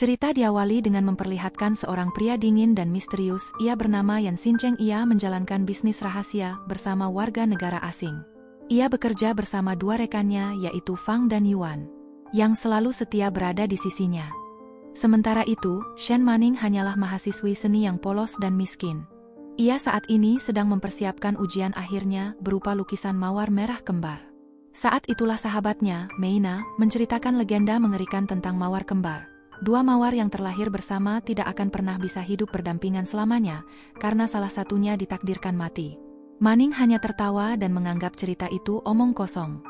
Cerita diawali dengan memperlihatkan seorang pria dingin dan misterius. Ia bernama Yan Xincheng. Ia menjalankan bisnis rahasia bersama warga negara asing. Ia bekerja bersama dua rekannya, yaitu Fang dan Yuan, yang selalu setia berada di sisinya. Sementara itu, Shen Manning hanyalah mahasiswi seni yang polos dan miskin. Ia saat ini sedang mempersiapkan ujian akhirnya berupa lukisan mawar merah kembar. Saat itulah sahabatnya, Meina, menceritakan legenda mengerikan tentang mawar kembar. Dua mawar yang terlahir bersama tidak akan pernah bisa hidup berdampingan selamanya, karena salah satunya ditakdirkan mati. Manning hanya tertawa dan menganggap cerita itu omong kosong.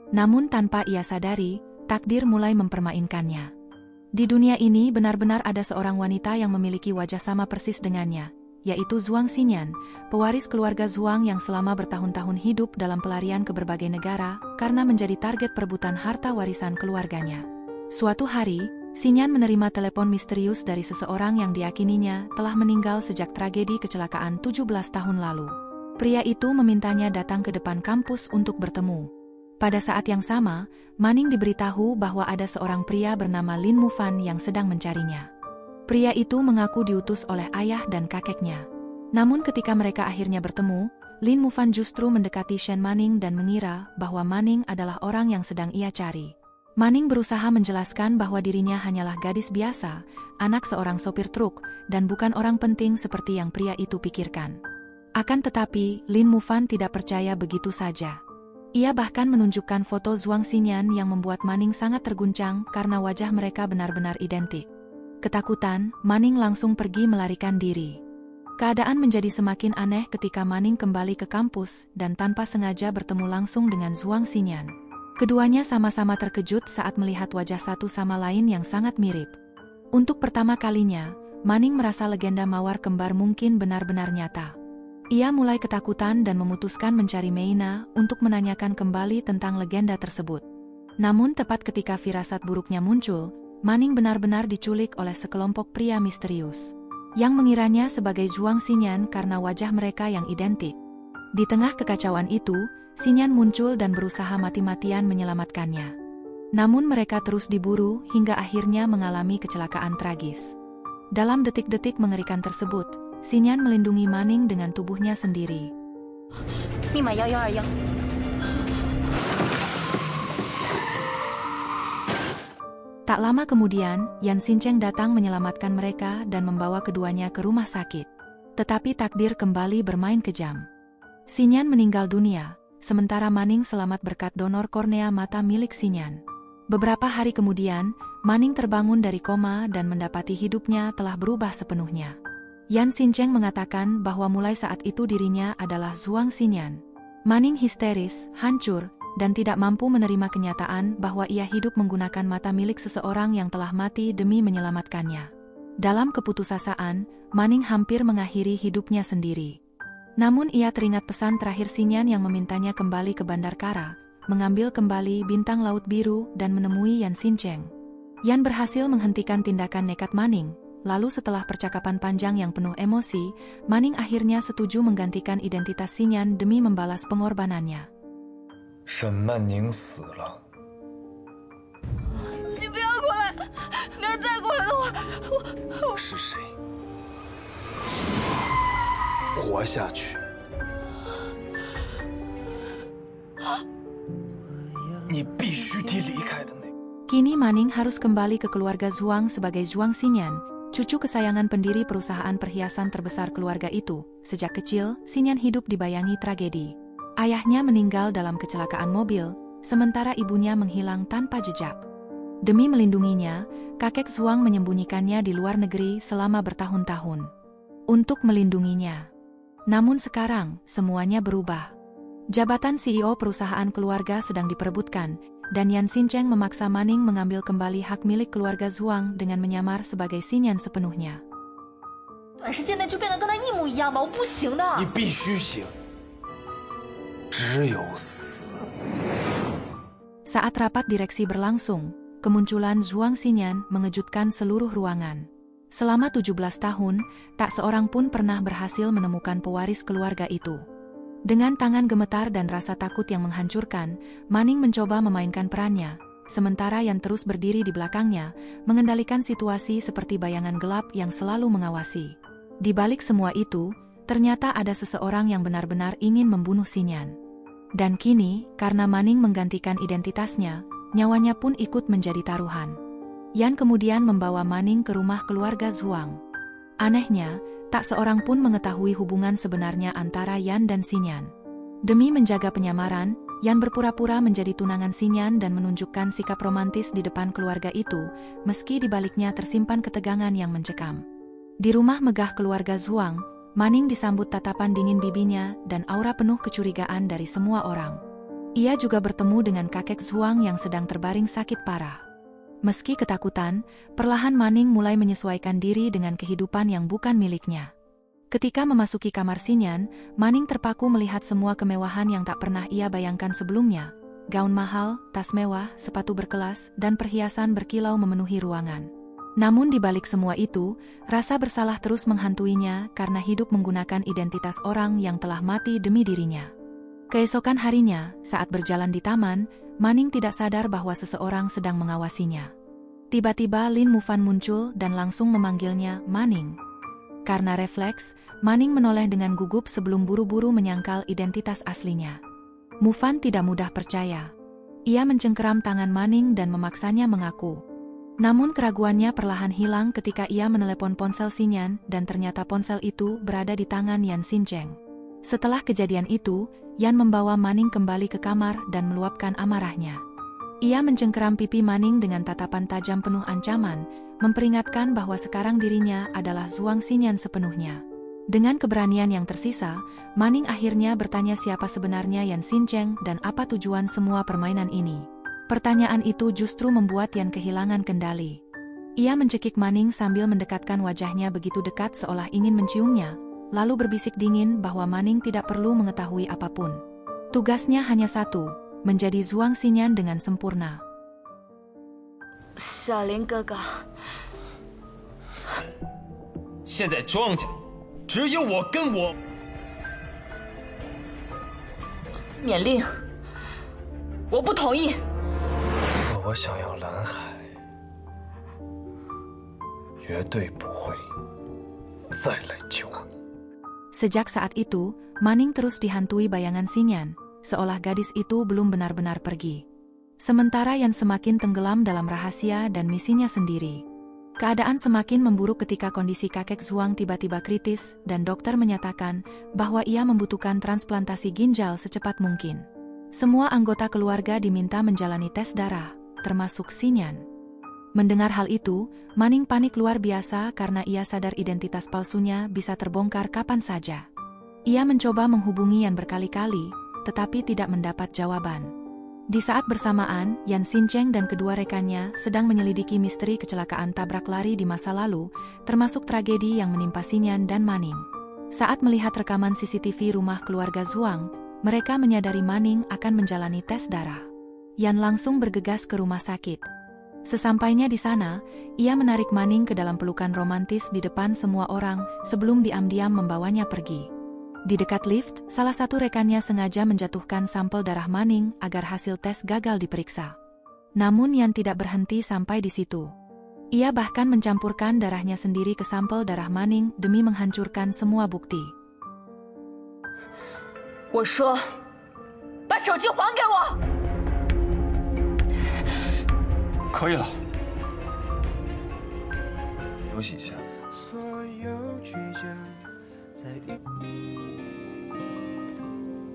Namun tanpa ia sadari, takdir mulai mempermainkannya. Di dunia ini benar-benar ada seorang wanita yang memiliki wajah sama persis dengannya, yaitu Zhuang Xinyan, pewaris keluarga Zhuang yang selama bertahun-tahun hidup dalam pelarian ke berbagai negara karena menjadi target perebutan harta warisan keluarganya. Suatu hari, Xinyan menerima telepon misterius dari seseorang yang diyakininya telah meninggal sejak tragedi kecelakaan 17 tahun lalu. Pria itu memintanya datang ke depan kampus untuk bertemu. Pada saat yang sama, Manning diberitahu bahwa ada seorang pria bernama Lin Mufan yang sedang mencarinya. Pria itu mengaku diutus oleh ayah dan kakeknya. Namun ketika mereka akhirnya bertemu, Lin Mufan justru mendekati Shen Manning dan mengira bahwa Manning adalah orang yang sedang ia cari. Manning berusaha menjelaskan bahwa dirinya hanyalah gadis biasa, anak seorang sopir truk, dan bukan orang penting seperti yang pria itu pikirkan. Akan tetapi, Lin Mufan tidak percaya begitu saja. Ia bahkan menunjukkan foto Zhuang Xinyan yang membuat Manning sangat terguncang karena wajah mereka benar-benar identik. Ketakutan, Manning langsung pergi melarikan diri. Keadaan menjadi semakin aneh ketika Manning kembali ke kampus dan tanpa sengaja bertemu langsung dengan Zhuang Xinyan. Keduanya sama-sama terkejut saat melihat wajah satu sama lain yang sangat mirip. Untuk pertama kalinya, Manning merasa legenda mawar kembar mungkin benar-benar nyata. Ia mulai ketakutan dan memutuskan mencari Meina untuk menanyakan kembali tentang legenda tersebut. Namun tepat ketika firasat buruknya muncul, Manning benar-benar diculik oleh sekelompok pria misterius yang mengiranya sebagai Zhuang Xinyan karena wajah mereka yang identik. Di tengah kekacauan itu, Xinyan muncul dan berusaha mati-matian menyelamatkannya. Namun mereka terus diburu hingga akhirnya mengalami kecelakaan tragis. Dalam detik-detik mengerikan tersebut, Xinyan melindungi Manning dengan tubuhnya sendiri. Mima 1121. Tak lama kemudian, Yan Xincheng datang menyelamatkan mereka dan membawa keduanya ke rumah sakit. Tetapi takdir kembali bermain kejam. Xinyan meninggal dunia, sementara Manning selamat berkat donor kornea mata milik Xinyan. Beberapa hari kemudian, Manning terbangun dari koma dan mendapati hidupnya telah berubah sepenuhnya. Yan Xincheng mengatakan bahwa mulai saat itu dirinya adalah Zhuang Xinyan. Manning histeris, hancur, dan tidak mampu menerima kenyataan bahwa ia hidup menggunakan mata milik seseorang yang telah mati demi menyelamatkannya. Dalam keputusasaan, Manning hampir mengakhiri hidupnya sendiri. Namun ia teringat pesan terakhir Xinyan yang memintanya kembali ke Bandar Kara, mengambil kembali bintang laut biru dan menemui Yan Xincheng. Yan berhasil menghentikan tindakan nekat Manning, lalu setelah percakapan panjang yang penuh emosi, Manning akhirnya setuju menggantikan identitas Xinyan demi membalas pengorbanannya. Shen Manning 死了。你不要过来！你要再过来的话，我是谁？活下去。你必须替离开的那个。 Kini Manning harus kembali ke keluarga Zhuang sebagai Zhuang Xinyan, cucu kesayangan pendiri perusahaan perhiasan terbesar keluarga itu. Sejak kecil, Xinyan hidup dibayangi tragedi. Ayahnya meninggal dalam kecelakaan mobil, sementara ibunya menghilang tanpa jejak. Demi melindunginya, kakek Zhuang menyembunyikannya di luar negeri selama bertahun-tahun. Untuk melindunginya. Namun sekarang, semuanya berubah. Jabatan CEO perusahaan keluarga sedang diperebutkan, dan Yan Xincheng memaksa Manning mengambil kembali hak milik keluarga Zhuang dengan menyamar sebagai Xinyan sepenuhnya. 短时间内就变得跟他一模一样吧，我不行的。你必须行，只有死。 Saat rapat direksi berlangsung, kemunculan Zhuang Xinyan mengejutkan seluruh ruangan. Selama 17 tahun, tak seorang pun pernah berhasil menemukan pewaris keluarga itu. Dengan tangan gemetar dan rasa takut yang menghancurkan, Manning mencoba memainkan perannya, sementara Yan terus berdiri di belakangnya, mengendalikan situasi seperti bayangan gelap yang selalu mengawasi. Di balik semua itu, ternyata ada seseorang yang benar-benar ingin membunuh Xinyan. Dan kini, karena Manning menggantikan identitasnya, nyawanya pun ikut menjadi taruhan. Yan kemudian membawa Manning ke rumah keluarga Zhuang. Anehnya, tak seorang pun mengetahui hubungan sebenarnya antara Yan dan Xinyan. Demi menjaga penyamaran, Yan berpura-pura menjadi tunangan Xinyan dan menunjukkan sikap romantis di depan keluarga itu, meski di baliknya tersimpan ketegangan yang mencekam. Di rumah megah keluarga Zhuang, Manning disambut tatapan dingin bibinya dan aura penuh kecurigaan dari semua orang. Ia juga bertemu dengan kakek Zhuang yang sedang terbaring sakit parah. Meski ketakutan, perlahan Manning mulai menyesuaikan diri dengan kehidupan yang bukan miliknya. Ketika memasuki kamar Xinyan, Manning terpaku melihat semua kemewahan yang tak pernah ia bayangkan sebelumnya. Gaun mahal, tas mewah, sepatu berkelas, dan perhiasan berkilau memenuhi ruangan. Namun di balik semua itu, rasa bersalah terus menghantuinya karena hidup menggunakan identitas orang yang telah mati demi dirinya. Keesokan harinya, saat berjalan di taman, Manning tidak sadar bahwa seseorang sedang mengawasinya. Tiba-tiba Lin Mufan muncul dan langsung memanggilnya Manning. Karena refleks, Manning menoleh dengan gugup sebelum buru-buru menyangkal identitas aslinya. Mufan tidak mudah percaya. Ia mencengkeram tangan Manning dan memaksanya mengaku. Namun keraguannya perlahan hilang ketika ia menelepon ponsel Xinyan dan ternyata ponsel itu berada di tangan Yan Xincheng. Setelah kejadian itu, Yan membawa Manning kembali ke kamar dan meluapkan amarahnya. Ia mencengkeram pipi Manning dengan tatapan tajam penuh ancaman, memperingatkan bahwa sekarang dirinya adalah Zhuang Xinyan sepenuhnya. Dengan keberanian yang tersisa, Manning akhirnya bertanya siapa sebenarnya Yan Xincheng dan apa tujuan semua permainan ini. Pertanyaan itu justru membuat Yan kehilangan kendali. Ia mencekik Manning sambil mendekatkan wajahnya begitu dekat seolah ingin menciumnya, lalu berbisik dingin bahwa Manning tidak perlu mengetahui apapun. Tugasnya hanya satu, menjadi Zhuang Xinyan dengan sempurna. 小林哥哥，现在庄家只有我跟我。免令，我不同意。如果我想要蓝海，绝对不会再来救你。 Sejak saat itu, Manning terus dihantui bayangan Xinyan, seolah gadis itu belum benar-benar pergi. Sementara Yan semakin tenggelam dalam rahasia dan misinya sendiri. Keadaan semakin memburuk ketika kondisi kakek Zhuang tiba-tiba kritis dan dokter menyatakan bahwa ia membutuhkan transplantasi ginjal secepat mungkin. Semua anggota keluarga diminta menjalani tes darah, termasuk Xinyan. Mendengar hal itu, Manning panik luar biasa karena ia sadar identitas palsunya bisa terbongkar kapan saja. Ia mencoba menghubungi Yan berkali-kali, tetapi tidak mendapat jawaban. Di saat bersamaan, Yan Xincheng dan kedua rekannya sedang menyelidiki misteri kecelakaan tabrak lari di masa lalu, termasuk tragedi yang menimpa Xinyan dan Manning. Saat melihat rekaman CCTV rumah keluarga Zhuang, mereka menyadari Manning akan menjalani tes darah. Yan langsung bergegas ke rumah sakit. Sesampainya di sana, ia menarik Manning ke dalam pelukan romantis di depan semua orang sebelum diam-diam membawanya pergi. Di dekat lift, salah satu rekannya sengaja menjatuhkan sampel darah Manning agar hasil tes gagal diperiksa. Namun Yan tidak berhenti sampai di situ. Ia bahkan mencampurkan darahnya sendiri ke sampel darah Manning demi menghancurkan semua bukti. 我说，把手机还给我！ 可以了， 休息一下。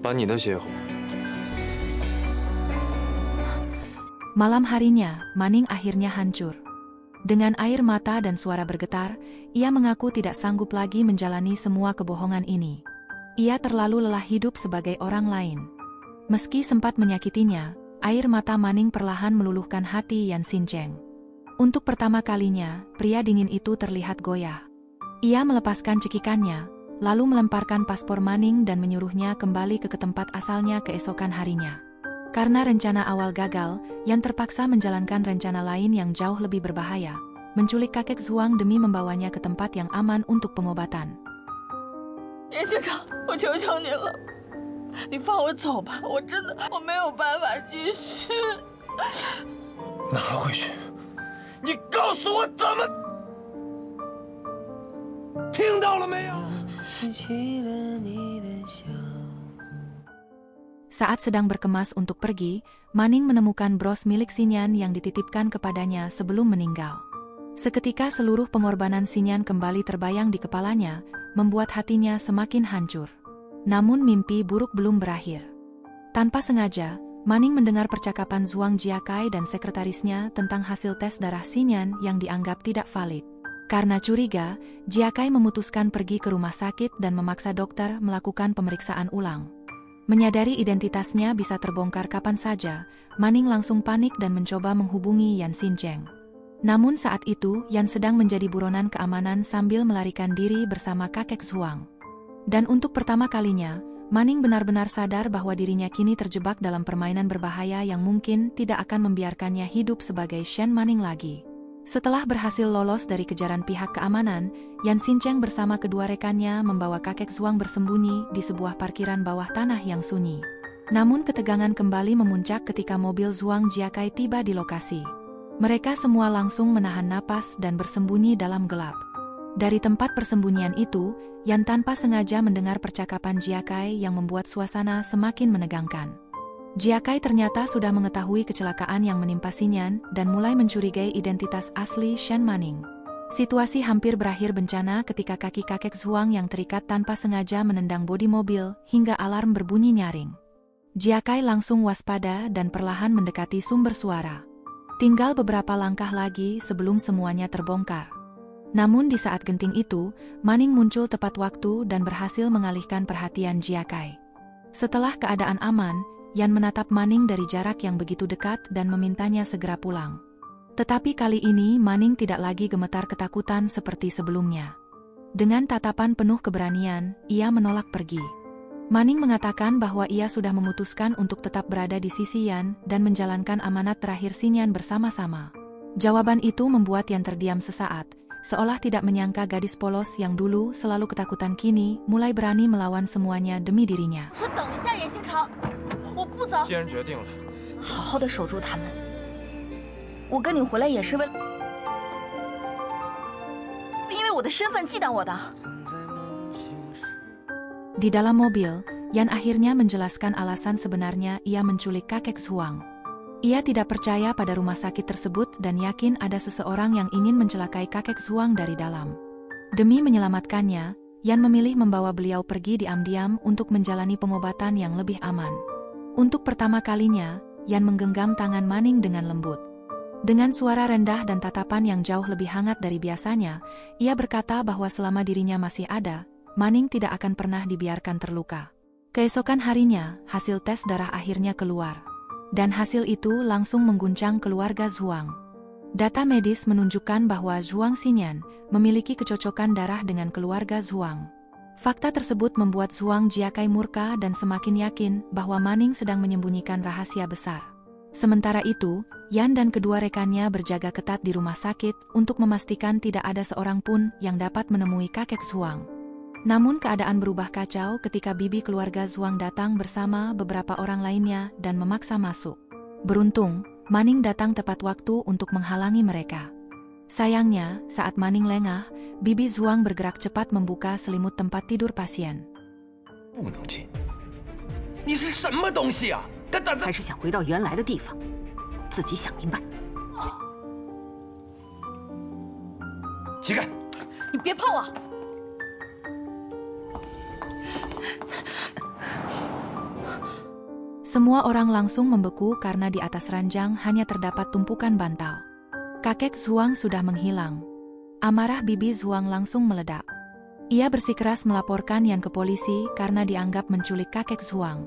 把你的血 Malam harinya, Manning akhirnya hancur. Dengan air mata dan suara bergetar, ia mengaku tidak sanggup lagi menjalani semua kebohongan ini. Ia terlalu lelah hidup sebagai orang lain. Meski sempat menyakitinya, air mata Manning perlahan meluluhkan hati Yan Xincheng. Untuk pertama kalinya, pria dingin itu terlihat goyah. Ia melepaskan cekikannya, lalu melemparkan paspor Manning dan menyuruhnya kembali ke tempat asalnya keesokan harinya. Karena rencana awal gagal, Yan terpaksa menjalankan rencana lain yang jauh lebih berbahaya, menculik kakek Zhuang demi membawanya ke tempat yang aman untuk pengobatan. 严校长，我求求你了，你放我走吧，我真的没有办法继续。拿回去！你告诉我怎么？听到了没有？ Saat sedang berkemas untuk pergi, Manning menemukan bros milik Xinyan yang dititipkan kepadanya sebelum meninggal. Seketika seluruh pengorbanan Xinyan kembali terbayang di kepalanya, membuat hatinya semakin hancur. Namun mimpi buruk belum berakhir. Tanpa sengaja, Manning mendengar percakapan Zhuang Jiakai dan sekretarisnya tentang hasil tes darah Xinyan yang dianggap tidak valid. Karena curiga, Jiakai memutuskan pergi ke rumah sakit dan memaksa dokter melakukan pemeriksaan ulang. Menyadari identitasnya bisa terbongkar kapan saja, Manning langsung panik dan mencoba menghubungi Yan Xincheng. Namun saat itu, Yan sedang menjadi buronan keamanan sambil melarikan diri bersama kakek Zhuang. Dan untuk pertama kalinya, Manning benar-benar sadar bahwa dirinya kini terjebak dalam permainan berbahaya yang mungkin tidak akan membiarkannya hidup sebagai Shen Manning lagi. Setelah berhasil lolos dari kejaran pihak keamanan, Yan Xincheng bersama kedua rekannya membawa kakek Zhuang bersembunyi di sebuah parkiran bawah tanah yang sunyi. Namun ketegangan kembali memuncak ketika mobil Zhuang Jiakai tiba di lokasi. Mereka semua langsung menahan napas dan bersembunyi dalam gelap. Dari tempat persembunyian itu, Yan tanpa sengaja mendengar percakapan Jiakai yang membuat suasana semakin menegangkan. Jiakai ternyata sudah mengetahui kecelakaan yang menimpa Xinyan dan mulai mencurigai identitas asli Shen Manning. Situasi hampir berakhir bencana ketika kaki kakek Zhuang yang terikat tanpa sengaja menendang bodi mobil hingga alarm berbunyi nyaring. Jiakai langsung waspada dan perlahan mendekati sumber suara. Tinggal beberapa langkah lagi sebelum semuanya terbongkar. Namun di saat genting itu, Manning muncul tepat waktu dan berhasil mengalihkan perhatian Jiakai. Setelah keadaan aman, Yan menatap Manning dari jarak yang begitu dekat dan memintanya segera pulang. Tetapi kali ini Manning tidak lagi gemetar ketakutan seperti sebelumnya. Dengan tatapan penuh keberanian, ia menolak pergi. Manning mengatakan bahwa ia sudah memutuskan untuk tetap berada di sisi Yan dan menjalankan amanat terakhir Xinyan bersama-sama. Jawaban itu membuat Yan terdiam sesaat, seolah tidak menyangka gadis polos yang dulu selalu ketakutan kini mulai berani melawan semuanya demi dirinya. 既然决定了，好好的守住他们。我跟你回来也是为了，因为我的身份忌惮我的。 Di dalam mobil, Yan akhirnya menjelaskan alasan sebenarnya ia menculik kakek Zhuang. Ia tidak percaya pada rumah sakit tersebut dan yakin ada seseorang yang ingin mencelakai kakek Zhuang dari dalam. Demi menyelamatkannya, Yan memilih membawa beliau pergi diam-diam untuk menjalani pengobatan yang lebih aman. Untuk pertama kalinya, Yan menggenggam tangan Manning dengan lembut. Dengan suara rendah dan tatapan yang jauh lebih hangat dari biasanya, ia berkata bahwa selama dirinya masih ada, Manning tidak akan pernah dibiarkan terluka. Keesokan harinya, hasil tes darah akhirnya keluar. Dan hasil itu langsung mengguncang keluarga Zhuang. Data medis menunjukkan bahwa Zhuang Xinyan memiliki kecocokan darah dengan keluarga Zhuang. Fakta tersebut membuat Zhuang Jiakai murka dan semakin yakin bahwa Manning sedang menyembunyikan rahasia besar. Sementara itu, Yan dan kedua rekannya berjaga ketat di rumah sakit untuk memastikan tidak ada seorang pun yang dapat menemui kakek Zhuang. Namun keadaan berubah kacau ketika bibi keluarga Zhuang datang bersama beberapa orang lainnya dan memaksa masuk. Beruntung, Manning datang tepat waktu untuk menghalangi mereka. Sayangnya, saat Manning lengah, bibi Zhuang bergerak cepat membuka selimut tempat tidur pasien. 不能进！你是什么东西啊？敢胆子！还是想回到原来的地方，自己想明白。乞丐，你别碰我！ Semua orang langsung membeku karena di atas ranjang hanya terdapat tumpukan bantal. Kakek Zhuang sudah menghilang. Amarah bibi Zhuang langsung meledak. Ia bersikeras melaporkan Yan ke polisi karena dianggap menculik kakek Zhuang.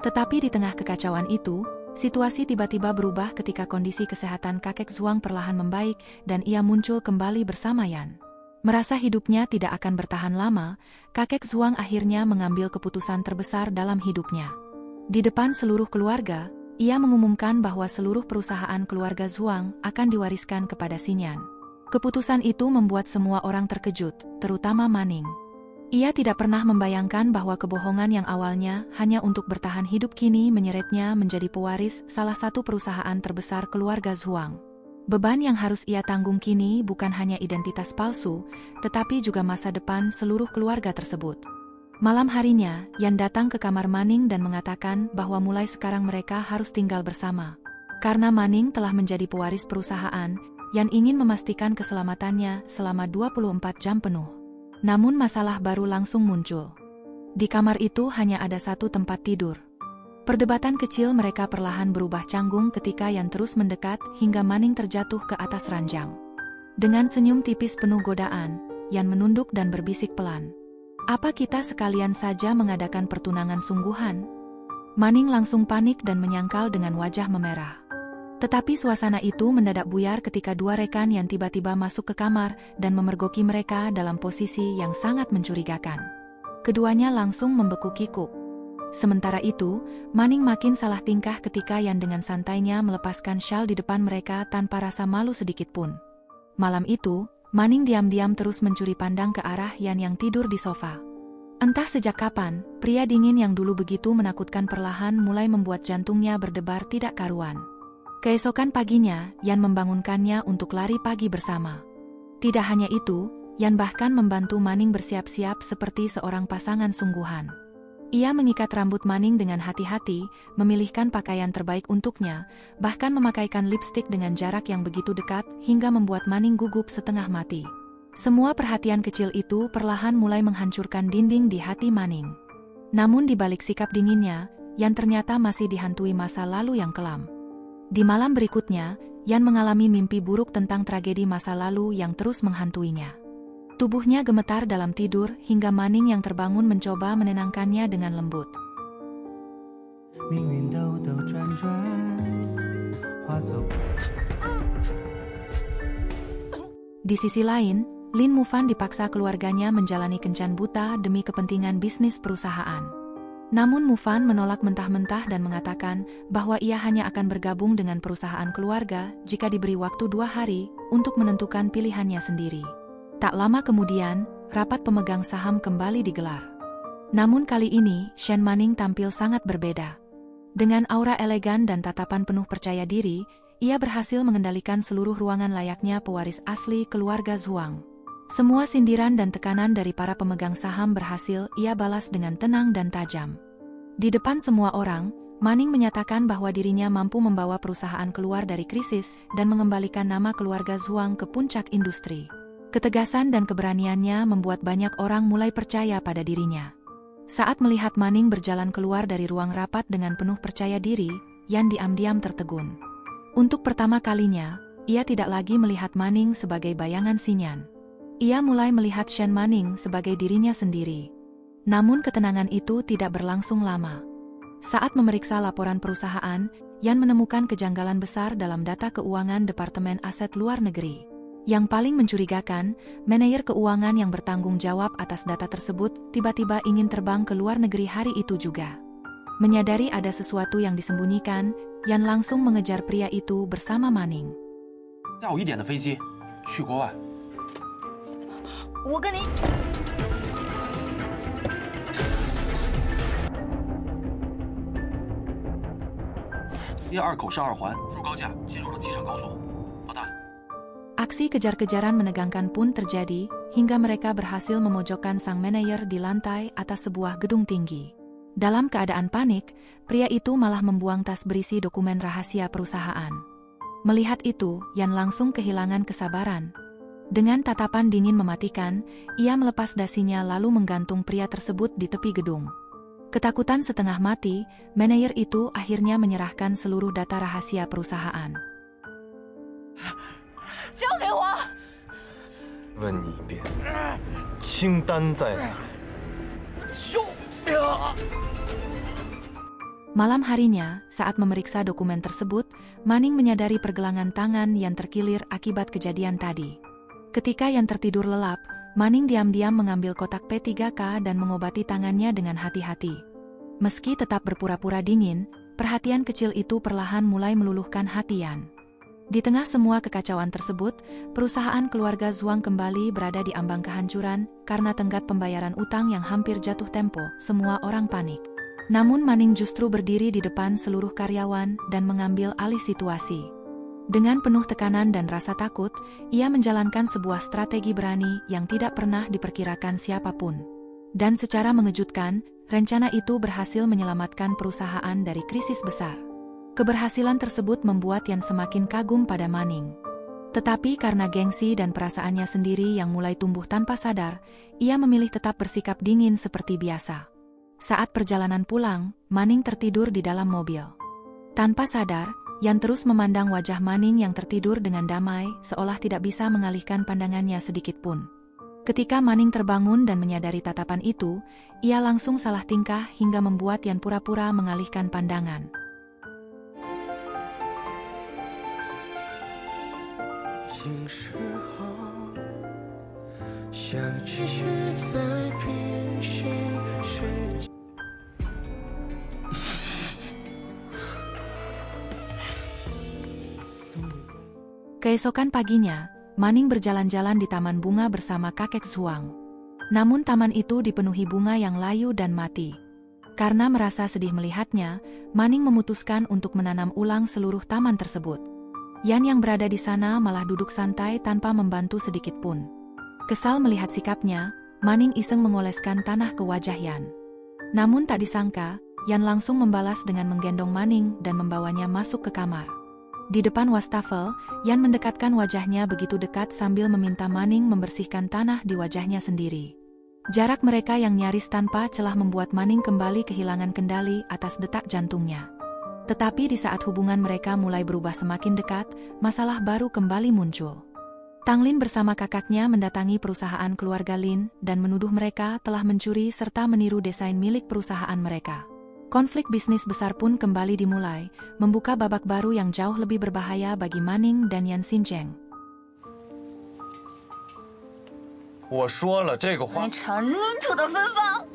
Tetapi di tengah kekacauan itu, situasi tiba-tiba berubah ketika kondisi kesehatan kakek Zhuang perlahan membaik dan ia muncul kembali bersama Yan. Merasa hidupnya tidak akan bertahan lama, kakek Zhuang akhirnya mengambil keputusan terbesar dalam hidupnya. Di depan seluruh keluarga, ia mengumumkan bahwa seluruh perusahaan keluarga Zhuang akan diwariskan kepada Xinyan. Keputusan itu membuat semua orang terkejut, terutama Manning. Ia tidak pernah membayangkan bahwa kebohongan yang awalnya hanya untuk bertahan hidup kini menyeretnya menjadi pewaris salah satu perusahaan terbesar keluarga Zhuang. Beban yang harus ia tanggung kini bukan hanya identitas palsu, tetapi juga masa depan seluruh keluarga tersebut. Malam harinya, Yan datang ke kamar Manning dan mengatakan bahwa mulai sekarang mereka harus tinggal bersama. Karena Manning telah menjadi pewaris perusahaan, Yan ingin memastikan keselamatannya selama 24 jam penuh. Namun masalah baru langsung muncul. Di kamar itu hanya ada satu tempat tidur. Perdebatan kecil mereka perlahan berubah canggung ketika Yan terus mendekat hingga Manning terjatuh ke atas ranjang. Dengan senyum tipis penuh godaan, Yan menunduk dan berbisik pelan. "Apa kita sekalian saja mengadakan pertunangan sungguhan?" Manning langsung panik dan menyangkal dengan wajah memerah. Tetapi suasana itu mendadak buyar ketika dua rekan yang tiba-tiba masuk ke kamar dan memergoki mereka dalam posisi yang sangat mencurigakan. Keduanya langsung membeku kikuk. Sementara itu, Manning makin salah tingkah ketika Yan dengan santainya melepaskan syal di depan mereka tanpa rasa malu sedikit pun. Malam itu, Manning diam-diam terus mencuri pandang ke arah Yan yang tidur di sofa. Entah sejak kapan, pria dingin yang dulu begitu menakutkan perlahan mulai membuat jantungnya berdebar tidak karuan. Keesokan paginya, Yan membangunkannya untuk lari pagi bersama. Tidak hanya itu, Yan bahkan membantu Manning bersiap-siap seperti seorang pasangan sungguhan. Ia mengikat rambut Manning dengan hati-hati, memilihkan pakaian terbaik untuknya, bahkan memakaikan lipstik dengan jarak yang begitu dekat hingga membuat Manning gugup setengah mati. Semua perhatian kecil itu perlahan mulai menghancurkan dinding di hati Manning. Namun di balik sikap dinginnya, Yan ternyata masih dihantui masa lalu yang kelam. Di malam berikutnya, Yan mengalami mimpi buruk tentang tragedi masa lalu yang terus menghantuinya. Tubuhnya gemetar dalam tidur hingga Manning yang terbangun mencoba menenangkannya dengan lembut. Di sisi lain, Lin Mufan dipaksa keluarganya menjalani kencan buta demi kepentingan bisnis perusahaan. Namun Mufan menolak mentah-mentah dan mengatakan bahwa ia hanya akan bergabung dengan perusahaan keluarga jika diberi waktu 2 hari untuk menentukan pilihannya sendiri. Tak lama kemudian, rapat pemegang saham kembali digelar. Namun kali ini, Shen Manning tampil sangat berbeda. Dengan aura elegan dan tatapan penuh percaya diri, ia berhasil mengendalikan seluruh ruangan layaknya pewaris asli keluarga Zhuang. Semua sindiran dan tekanan dari para pemegang saham berhasil ia balas dengan tenang dan tajam. Di depan semua orang, Manning menyatakan bahwa dirinya mampu membawa perusahaan keluar dari krisis dan mengembalikan nama keluarga Zhuang ke puncak industri. Ketegasan dan keberaniannya membuat banyak orang mulai percaya pada dirinya. Saat melihat Manning berjalan keluar dari ruang rapat dengan penuh percaya diri, Yan diam-diam tertegun. Untuk pertama kalinya, ia tidak lagi melihat Manning sebagai bayangan Xinyan. Ia mulai melihat Shen Manning sebagai dirinya sendiri. Namun ketenangan itu tidak berlangsung lama. Saat memeriksa laporan perusahaan, Yan menemukan kejanggalan besar dalam data keuangan Departemen Aset Luar Negeri. Yang paling mencurigakan, manajer keuangan yang bertanggung jawab atas data tersebut tiba-tiba ingin terbang ke luar negeri hari itu juga. Menyadari ada sesuatu yang disembunyikan, Yan langsung mengejar pria itu bersama Manning. 下午1点的飞机，去国外。我跟你。第2口上2环，入高架，进入了机场高速。老大。 Aksi kejar-kejaran menegangkan pun terjadi, hingga mereka berhasil memojokkan sang manajer di lantai atas sebuah gedung tinggi. Dalam keadaan panik, pria itu malah membuang tas berisi dokumen rahasia perusahaan. Melihat itu, Yan langsung kehilangan kesabaran. Dengan tatapan dingin mematikan, ia melepas dasinya lalu menggantung pria tersebut di tepi gedung. Ketakutan setengah mati, manajer itu akhirnya menyerahkan seluruh data rahasia perusahaan. 交给我！问你一遍，清单在哪？ Malam harinya, saat memeriksa dokumen tersebut, Manning menyadari pergelangan tangan yang terkilir akibat kejadian tadi. Ketika Yan tertidur lelap, Manning diam-diam mengambil kotak P3K dan mengobati tangannya dengan hati-hati. Meski tetap berpura-pura dingin, perhatian kecil itu perlahan mulai meluluhkan hati Yan. Di tengah semua kekacauan tersebut, perusahaan keluarga Zhuang kembali berada di ambang kehancuran karena tenggat pembayaran utang yang hampir jatuh tempo. Semua orang panik. Namun Manning justru berdiri di depan seluruh karyawan dan mengambil alih situasi. Dengan penuh tekanan dan rasa takut, ia menjalankan sebuah strategi berani yang tidak pernah diperkirakan siapapun. Dan secara mengejutkan, rencana itu berhasil menyelamatkan perusahaan dari krisis besar. Keberhasilan tersebut membuat Yan semakin kagum pada Manning. Tetapi karena gengsi dan perasaannya sendiri yang mulai tumbuh tanpa sadar, ia memilih tetap bersikap dingin seperti biasa. Saat perjalanan pulang, Manning tertidur di dalam mobil. Tanpa sadar, Yan terus memandang wajah Manning yang tertidur dengan damai, seolah tidak bisa mengalihkan pandangannya sedikit pun. Ketika Manning terbangun dan menyadari tatapan itu, ia langsung salah tingkah hingga membuat Yan pura-pura mengalihkan pandangan. Keesokan paginya, Manning berjalan-jalan di taman bunga bersama kakek Zhuang. Namun taman itu dipenuhi bunga yang layu dan mati. Karena merasa sedih melihatnya, Manning memutuskan untuk menanam ulang seluruh taman tersebut. Yan yang berada di sana malah duduk santai tanpa membantu sedikit pun. Kesal melihat sikapnya, Manning iseng mengoleskan tanah ke wajah Yan. Namun tak disangka, Yan langsung membalas dengan menggendong Manning dan membawanya masuk ke kamar. Di depan wastafel, Yan mendekatkan wajahnya begitu dekat sambil meminta Manning membersihkan tanah di wajahnya sendiri. Jarak mereka yang nyaris tanpa celah membuat Manning kembali kehilangan kendali atas detak jantungnya. Tetapi di saat hubungan mereka mulai berubah semakin dekat, masalah baru kembali muncul. Tang Lin bersama kakaknya mendatangi perusahaan keluarga Lin dan menuduh mereka telah mencuri serta meniru desain milik perusahaan mereka. Konflik bisnis besar pun kembali dimulai, membuka babak baru yang jauh lebih berbahaya bagi Manning dan Yan Xincheng. 我说了这个话。来尝你土的芬芳。